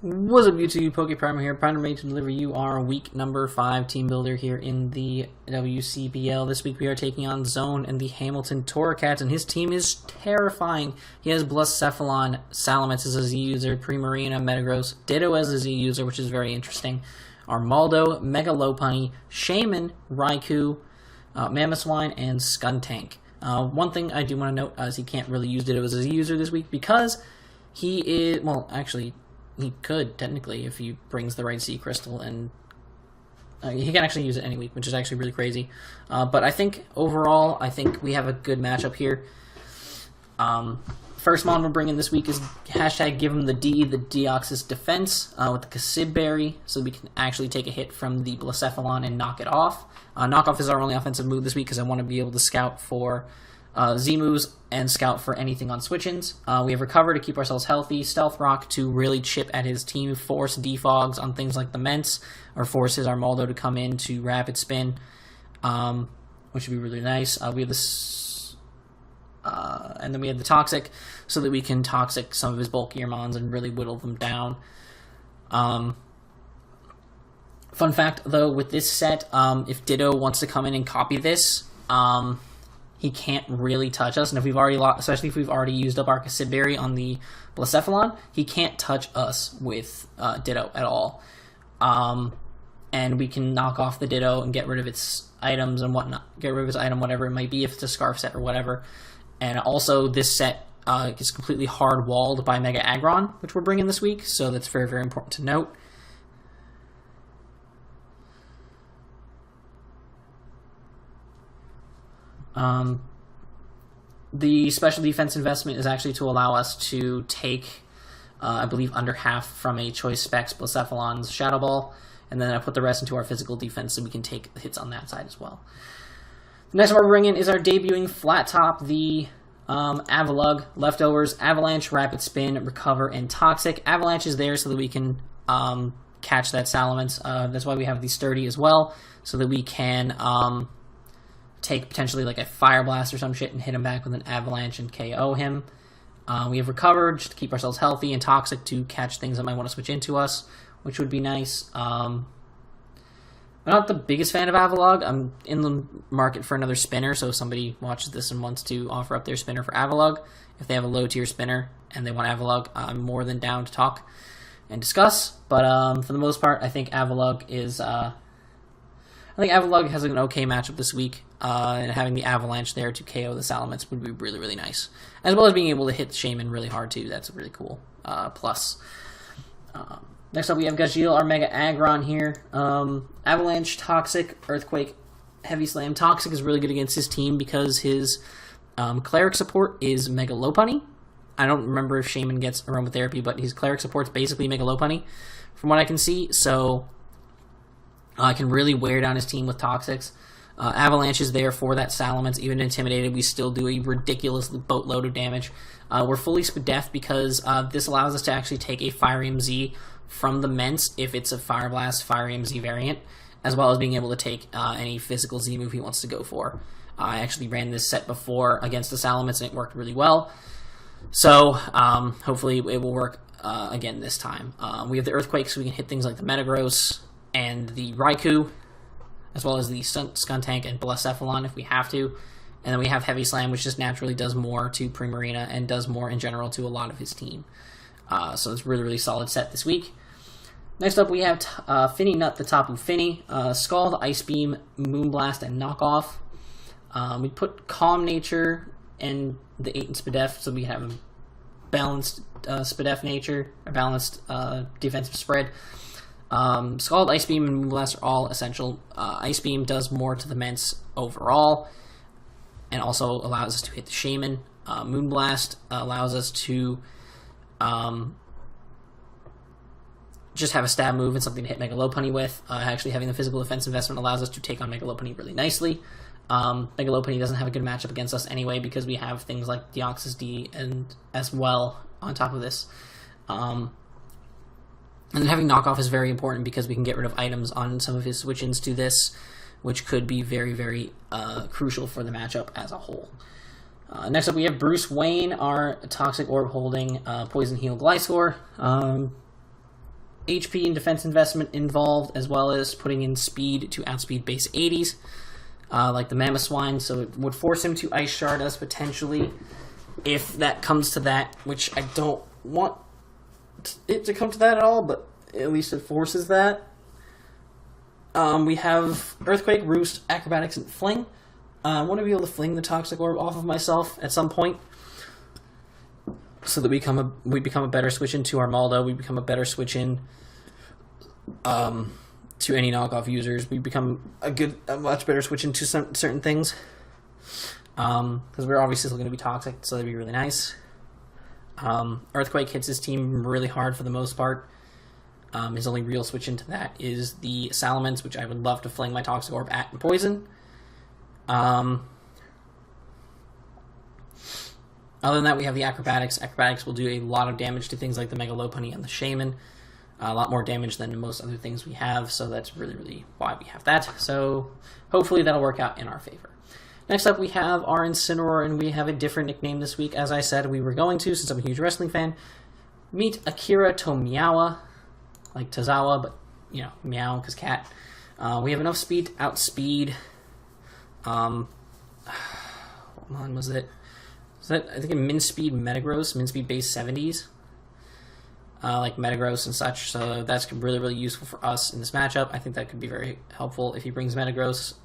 What's up, YouTube? Pokeprimer here, primarily to deliver you our week number 5 team builder here in the WCBL. This week we are taking on Zone and the Hamilton Torracats, and his team is terrifying. He has Blacephalon, Salamence as a Z user, Primarina, Metagross, Ditto as a Z user, which is very interesting, Armaldo, Mega Lopunny, Shaman, Raikou, Mamoswine, and Skuntank. One thing I do want to note is he can't really use Ditto as a Z user this week because he is, well, actually, he could, technically, if he brings the right Sea Crystal, and he can actually use it any week, which is actually really crazy. But I think, overall, I think we have a good matchup here. First mon we're bringing this week is hashtag give him the Deoxys defense with the Cassib Berry, so we can actually take a hit from the Blacephalon and knock it off. Knockoff is our only offensive move this week because I want to be able to scout for Z-moves and scout for anything on switch-ins. We have Recover to keep ourselves healthy, Stealth Rock to really chip at his team, force Defogs on things like the Ments, or force his Armaldo to come in to Rapid Spin, which would be really nice. We have this, and then we have the Toxic, so that we can Toxic some of his bulkier mons and really whittle them down. Fun fact, though, with this set, if Ditto wants to come in and copy this, he can't really touch us, and if we've already especially if we've already used up our Cassib Berry on the Blacephalon, he can't touch us with Ditto at all. And we can knock off the Ditto and get rid of its items and whatnot, get rid of its item, whatever it might be, if it's a Scarf set or whatever. And also, this set is completely hard-walled by Mega Aggron, which we're bringing this week, so that's very, very important to note. The special defense investment is actually to allow us to take, I believe, under half from a Choice Specs Blacephalon's Shadow Ball, and then I put the rest into our physical defense so we can take hits on that side as well. The next one we're bringing is our debuting Flat Top, the Avalugg, Leftovers, Avalanche, Rapid Spin, Recover, and Toxic. Avalanche is there so that we can catch that Salamence. That's why we have the Sturdy as well, so that we can take potentially like a Fire Blast or some shit and hit him back with an Avalanche and KO him. We have Recovered just to keep ourselves healthy, and Toxic to catch things that might want to switch into us, which would be nice. I'm not the biggest fan of Avalugg. I'm in the market for another spinner, so if somebody watches this and wants to offer up their spinner for Avalugg, if they have a low-tier spinner and they want Avalugg, I'm more than down to talk and discuss. But for the most part, I think Avalugg is... I think Avalugg has an okay matchup this week, and having the Avalanche there to KO the Salamence would be really, really nice. As well as being able to hit Shaman really hard, too. That's a really cool plus. Next up, we have Gajeel, our Mega Aggron here. Avalanche, Toxic, Earthquake, Heavy Slam. Toxic is really good against his team because his Cleric support is Mega Lopunny. I don't remember if Shaman gets Aromatherapy, but his Cleric support's basically Mega Lopunny, from what I can see, so... I can really wear down his team with Toxics. Avalanche is there for that Salamence. Even Intimidated, we still do a ridiculous boatload of damage. We're fully Spadef because this allows us to actually take a Fire EMZ from the Ments if it's a Fire Blast, Fire EMZ variant, as well as being able to take any physical Z move he wants to go for. I actually ran this set before against the Salamence and it worked really well. So hopefully it will work again this time. We have the Earthquake so we can hit things like the Metagross and the Raikou, as well as the Skuntank and Blacephalon if we have to. And then we have Heavy Slam, which just naturally does more to Primarina and does more in general to a lot of his team. So it's a really, really solid set this week. Next up, we have Finny Nut, the Tapu Finny, Scald, Ice Beam, Moonblast, and Knockoff. We put Calm Nature and the 8 in Spadef, so we have a balanced Spadef nature, a balanced defensive spread. Scald, Ice Beam, and Moonblast are all essential. Ice Beam does more to the Ments overall, and also allows us to hit the Shaman. Moonblast allows us to just have a stab move and something to hit Mega Lopunny with. Actually, having the physical defense investment allows us to take on Mega Lopunny really nicely. Mega Lopunny doesn't have a good matchup against us anyway because we have things like Deoxys D and as well on top of this. And then having Knockoff is very important because we can get rid of items on some of his switch-ins to this, which could be very, very crucial for the matchup as a whole. Next up, we have Bruce Wayne, our Toxic Orb holding Poison Heal Gliscor. HP and defense investment involved, as well as putting in speed to outspeed base 80s, like the Mammoth Swine, so it would force him to Ice Shard us potentially, if that comes to that, which I don't want it to come to that at all, but at least it forces that. We have Earthquake, Roost, Acrobatics, and Fling. I want to be able to fling the Toxic Orb off of myself at some point, so that we become a better switch into Armaldo. We become a better switch in to any knockoff users. We become a much better switch into certain things, because we're obviously still going to be toxic, so that'd be really nice. Earthquake hits his team really hard for the most part. His only real switch into that is the Salamence, which I would love to fling my Toxic Orb at and poison. Other than that, we have the Acrobatics. Acrobatics will do a lot of damage to things like the Mega Lopunny and the Shaman. A lot more damage than most other things we have, so that's really, really why we have that. So hopefully that'll work out in our favor. Next up, we have our Incineroar, and we have a different nickname this week. As I said, we were going to, since I'm a huge wrestling fan, meet Akira Tomiyawa, like Tozawa, but, you know, meow, because cat. We have enough speed to outspeed. What one was it? Was that, I think, a min speed Metagross, min speed base 70s, like Metagross and such. So that's really, really useful for us in this matchup. I think that could be very helpful if he brings Metagross.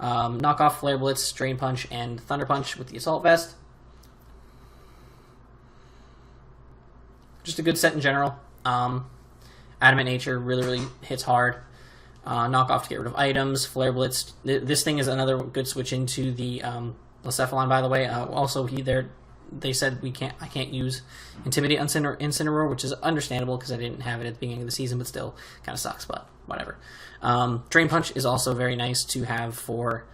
Knock off Flare Blitz, Drain Punch, and Thunder Punch with the Assault Vest. Just a good set in general. Adamant Nature really, really hits hard. Knock off to get rid of items. Flare Blitz. This thing is another good switch into the Blacephalon, by the way. Also, they said I can't use Intimidate Incineroar, which is understandable because I didn't have it at the beginning of the season, but still kind of sucks, but whatever. Drain Punch is also very nice to have for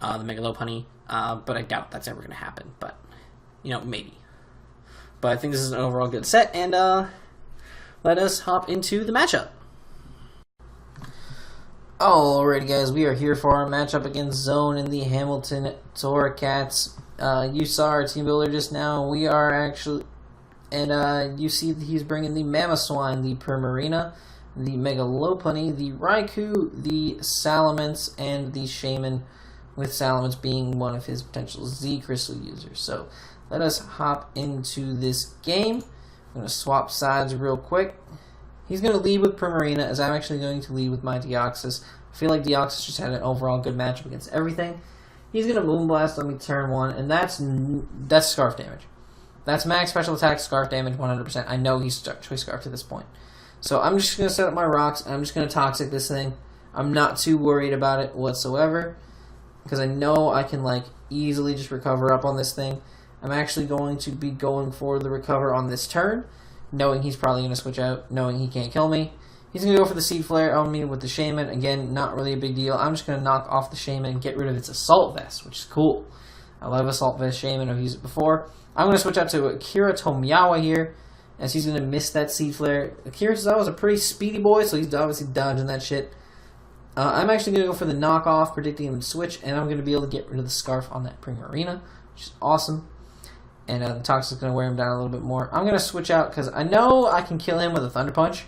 the Mega Lopunny, but I doubt that's ever going to happen, but, you know, maybe. But I think this is an overall good set, and let us hop into the matchup. Alrighty, guys, we are here for our matchup against Zone in the Hamilton Torracats. You saw our team builder just now. We are actually, and you see that he's bringing the Mammoth Swine, the Primarina, the Mega Lopunny, the Raikou, the Salamence, and the Shaman, with Salamence being one of his potential Z Crystal users. So let us hop into this game. I'm going to swap sides real quick. He's going to lead with Primarina, as I'm actually going to lead with my Deoxys. I feel like Deoxys just had an overall good matchup against everything. He's going to Moonblast on me turn 1, and that's Scarf damage. That's max special attack Scarf damage 100%. I know he's Choice Scarf to this point. So I'm just going to set up my rocks, and I'm just going to Toxic this thing. I'm not too worried about it whatsoever, because I know I can like easily just recover up on this thing. I'm actually going to be going for the recover on this turn, knowing he's probably going to switch out, knowing he can't kill me. He's going to go for the Seed Flare on me with the Shaman. Again, not really a big deal. I'm just going to knock off the Shaman and get rid of its Assault Vest, which is cool. I love Assault Vest Shaman. I've used it before. I'm going to switch out to Akira Tomiyawa here, as he's going to miss that Seed Flare. Akira Tomiyawa is a pretty speedy boy, so he's obviously dodging that shit. I'm actually going to go for the knockoff, predicting him to switch, and I'm going to be able to get rid of the Scarf on that Primarina, which is awesome. And the Toxic's going to wear him down a little bit more. I'm going to switch out because I know I can kill him with a Thunder Punch,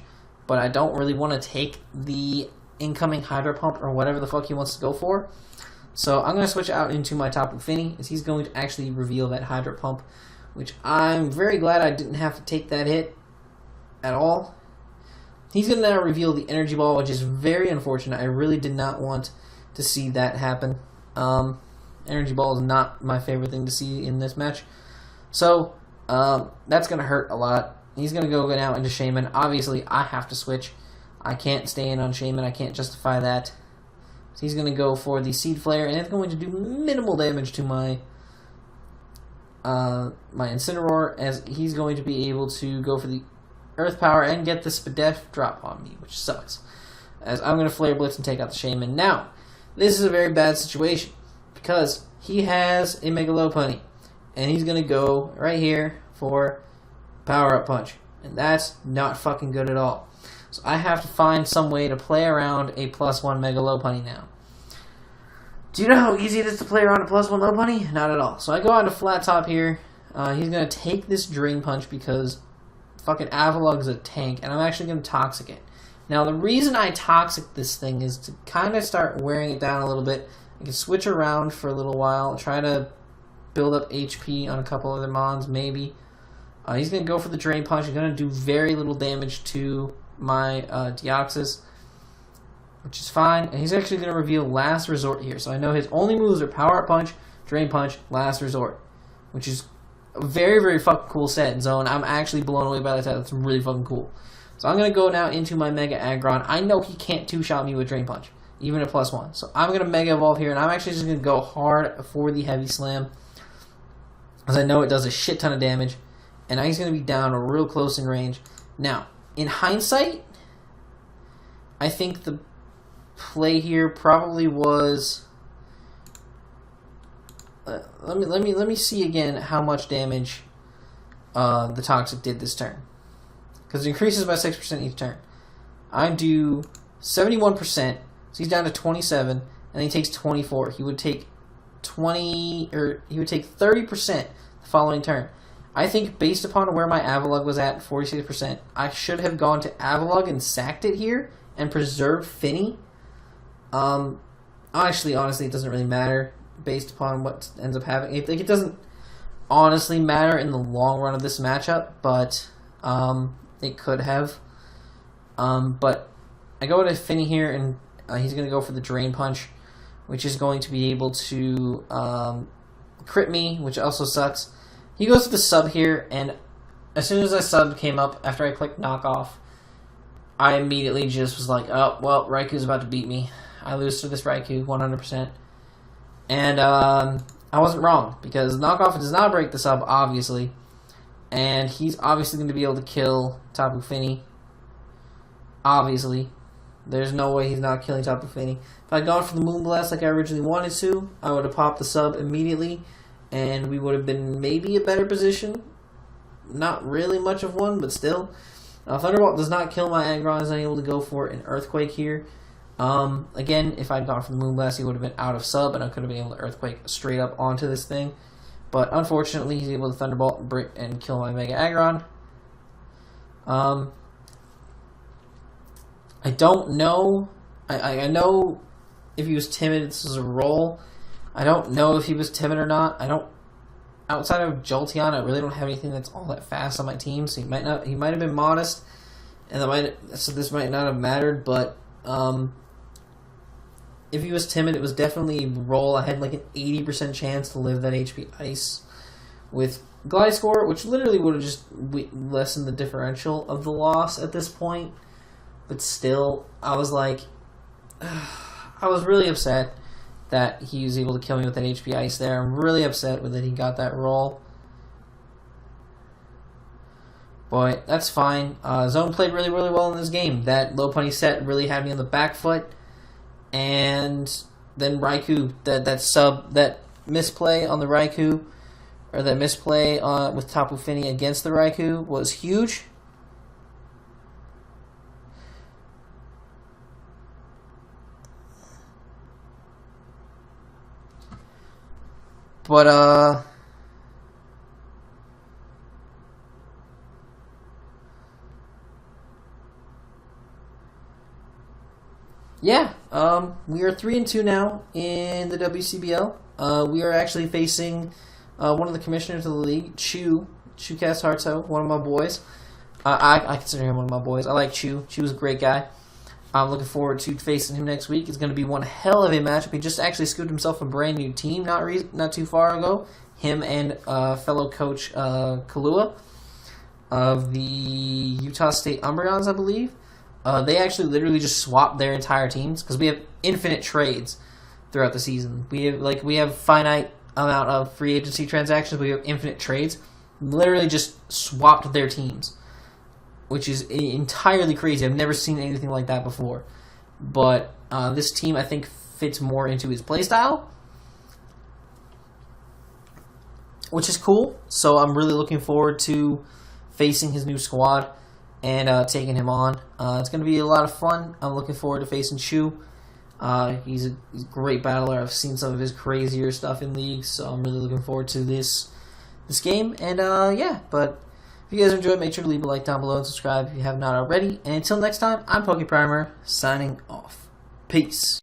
but I don't really want to take the incoming Hydro Pump or whatever the fuck he wants to go for. So I'm going to switch out into my Tapu Fini, as he's going to actually reveal that Hydro Pump, which I'm very glad I didn't have to take that hit at all. He's going to now reveal the Energy Ball, which is very unfortunate. I really did not want to see that happen. Energy Ball is not my favorite thing to see in this match. So, that's going to hurt a lot. He's going to go now into Shaman. Obviously, I have to switch. I can't stay in on Shaman. I can't justify that. So he's going to go for the Seed Flare, and it's going to do minimal damage to my my Incineroar, as he's going to be able to go for the Earth Power and get the Spadef drop on me, which sucks. As I'm going to Flare Blitz and take out the Shaman. Now, this is a very bad situation, because he has a Mega Lopunny. And he's going to go right here for Power Up Punch. And that's not fucking good at all. So I have to find some way to play around a +1 Mega Lopunny now. Do you know how easy it is to play around a +1 Lopunny? Not at all. So I go on to Flat Top here. He's going to take this Drain Punch because fucking Avalug's a tank. And I'm actually going to Toxic it. Now, the reason I toxic this thing is to kind of start wearing it down a little bit. I can switch around for a little while, try to build up HP on a couple other mons, maybe. He's going to go for the Drain Punch. He's going to do very little damage to my Deoxys, which is fine. And he's actually going to reveal Last Resort here. So I know his only moves are Power Up Punch, Drain Punch, Last Resort, which is a very, very fucking cool set. Zone, I'm actually blown away by that set. That's really fucking cool. So I'm going to go now into my Mega Aggron. I know he can't two-shot me with Drain Punch, even at +1. So I'm going to Mega Evolve here, and I'm actually just going to go hard for the Heavy Slam, as I know it does a shit ton of damage. And he's going to be down real close in range. Now, in hindsight, I think the play here probably was. Let me see again how much damage the Toxic did this turn, because it increases by 6% each turn. I do 71%, so he's down to 27, and he takes 24. He would take 20, or he would take 30% the following turn. I think based upon where my Avalugg was at, 46%, I should have gone to Avalugg and sacked it here and preserved Finny. Actually, honestly, it doesn't really matter based upon what ends up happening. It doesn't honestly matter in the long run of this matchup, but it could have. But I go to Finny here, and he's going to go for the Drain Punch, which is going to be able to crit me, which also sucks. He goes to the sub here, and as soon as I sub came up, after I clicked knockoff, I immediately just was like, oh, well, Raikou's about to beat me. I lose to this Raikou, 100%. And I wasn't wrong, because knockoff does not break the sub, obviously. And he's obviously going to be able to kill Tapu Fini. Obviously. There's no way he's not killing Tapu Fini. If I'd gone for the Moonblast like I originally wanted to, I would have popped the sub immediately, and we would have been maybe a better position. Not really much of one, but still. Thunderbolt does not kill my Aggron. Is unable to go for an Earthquake here. Again, if I'd gone for the Moonblast, he would have been out of sub, and I could have been able to Earthquake straight up onto this thing. But unfortunately, he's able to Thunderbolt and kill my Mega Aggron. I don't know. I know if he was timid, this is a roll. I don't know if he was timid or not. I don't. Outside of Jolteon, I really don't have anything that's all that fast on my team. So he might not. He might have been modest, and this might not have mattered. But if he was timid, it was definitely a roll. I had like an 80% chance to live that HP Ice with Gliscor, which literally would have just lessened the differential of the loss at this point. But still, I was like, I was really upset that he was able to kill me with that HP Ice there. I'm really upset with that he got that roll. But that's fine. Zone played really, really well in this game. That Lopunny set really had me on the back foot. And then Raikou, that misplay on the Raikou, or that misplay with Tapu Fini against the Raikou was huge. But, yeah, we are 3-2 now in the WCBL. We are actually facing one of the commissioners of the league, Chewcast Harto, one of my boys. I consider him one of my boys. I like Chew. Chew's a great guy. I'm looking forward to facing him next week. It's going to be one hell of a matchup. He just actually scooped himself a brand new team not too far ago. Him and fellow coach Kalua of the Utah State Umbreons, I believe. They actually literally just swapped their entire teams because we have infinite trades throughout the season. We have finite amount of free agency transactions. But we have infinite trades. Literally just swapped their teams, which is entirely crazy. I've never seen anything like that before. But this team, I think, fits more into his playstyle, which is cool. So I'm really looking forward to facing his new squad and taking him on. It's going to be a lot of fun. I'm looking forward to facing Chew. He's a great battler. I've seen some of his crazier stuff in leagues, so I'm really looking forward to this game. And yeah, but If you guys enjoyed, make sure to leave a like down below and subscribe if you have not already. And until next time, I'm Pokeprimer, signing off. Peace.